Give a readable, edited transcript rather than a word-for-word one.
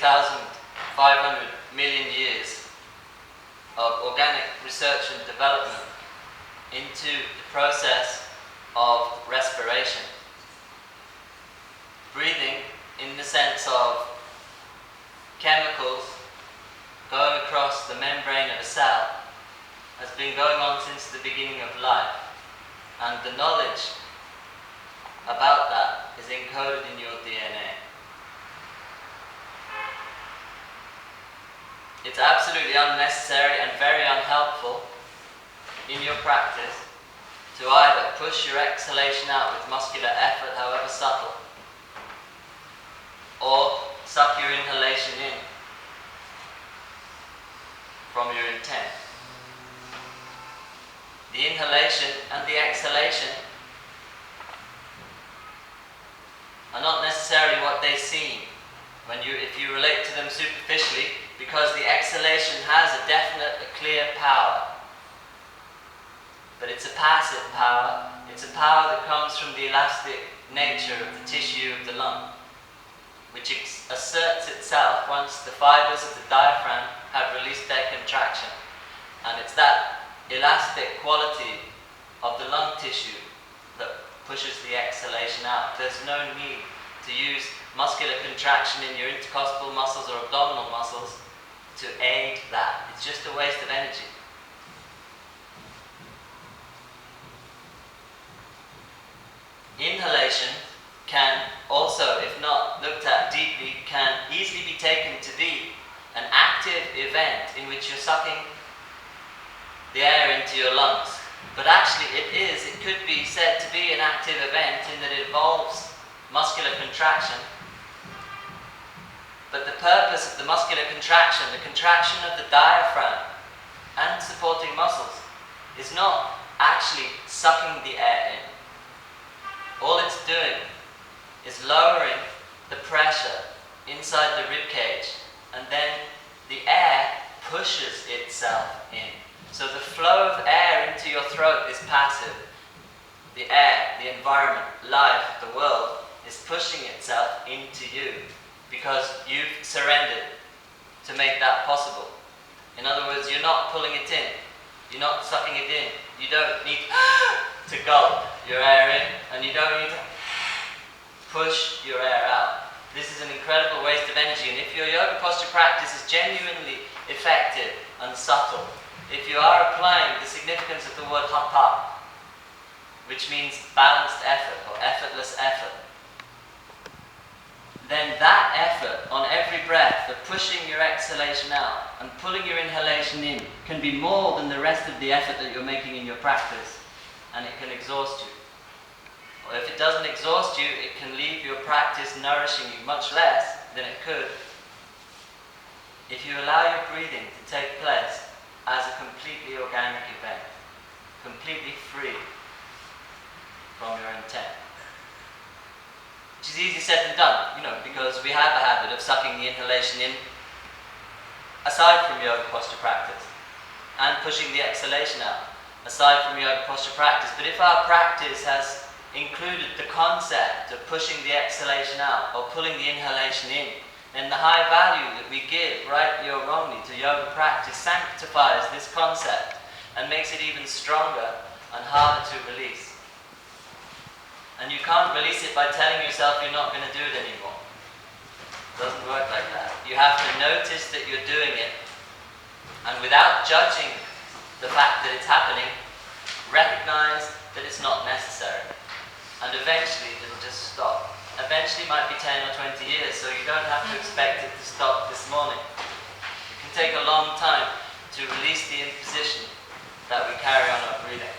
3,500 million years of organic research and development into the process of respiration. Breathing, in the sense of chemicals going across the membrane of a cell, has been going on since the beginning of life, and the knowledge about that is encoded in your DNA. It's absolutely unnecessary and very unhelpful in your practice to either push your exhalation out with muscular effort, however subtle, or suck your inhalation in from your intent. The inhalation and the exhalation are not necessarily what they seem if you relate to them superficially, because the exhalation has a definite, a clear power. But it's a passive power. It's a power that comes from the elastic nature of the tissue of the lung, which asserts itself once the fibers of the diaphragm have released their contraction. And it's that elastic quality of the lung tissue that pushes the exhalation out. There's no need to use muscular contraction in your intercostal muscles or abdominal muscles to aid that. It's just a waste of energy. Inhalation can also, if not looked at deeply, can easily be taken to be an active event in which you're sucking the air into your lungs. But actually it could be said to be an active event in that it involves muscular contraction. But the purpose of the muscular contraction, the contraction of the diaphragm and supporting muscles, is not actually sucking the air in. All it's doing is lowering the pressure inside the rib cage, and then the air pushes itself in. So the flow of air into your throat is passive. The air, the environment, life, the world is pushing itself into you because you've surrendered to make that possible. In other words, you're not pulling it in. You're not sucking it in. You don't need to gulp your air in, and you don't need to push your air out. This is an incredible waste of energy, and if your yoga posture practice is genuinely effective and subtle, if you are applying the significance of the word hapa, which means balanced effort or effortless effort, then that effort on every breath of pushing your exhalation out and pulling your inhalation in can be more than the rest of the effort that you're making in your practice, and it can exhaust you. Or if it doesn't exhaust you, it can leave your practice nourishing you much less than it could if you allow your breathing to take place as a completely organic event, completely free from your intent. Which is easier said than done, because we have a habit of sucking the inhalation in, aside from yoga posture practice, and pushing the exhalation out, aside from yoga posture practice. But if our practice has included the concept of pushing the exhalation out or pulling the inhalation in, then the high value that we give, rightly or wrongly, to yoga practice sanctifies this concept and makes it even stronger and harder to release. And you can't release it by telling yourself you're not going to do it anymore. It doesn't work like that. You have to notice that you're doing it, and without judging the fact that it's happening, recognize that it's not necessary. And eventually it'll just stop. Eventually might be 10 or 20 years, so you don't have to expect it to stop this morning. It can take a long time to release the imposition that we carry on our breathing.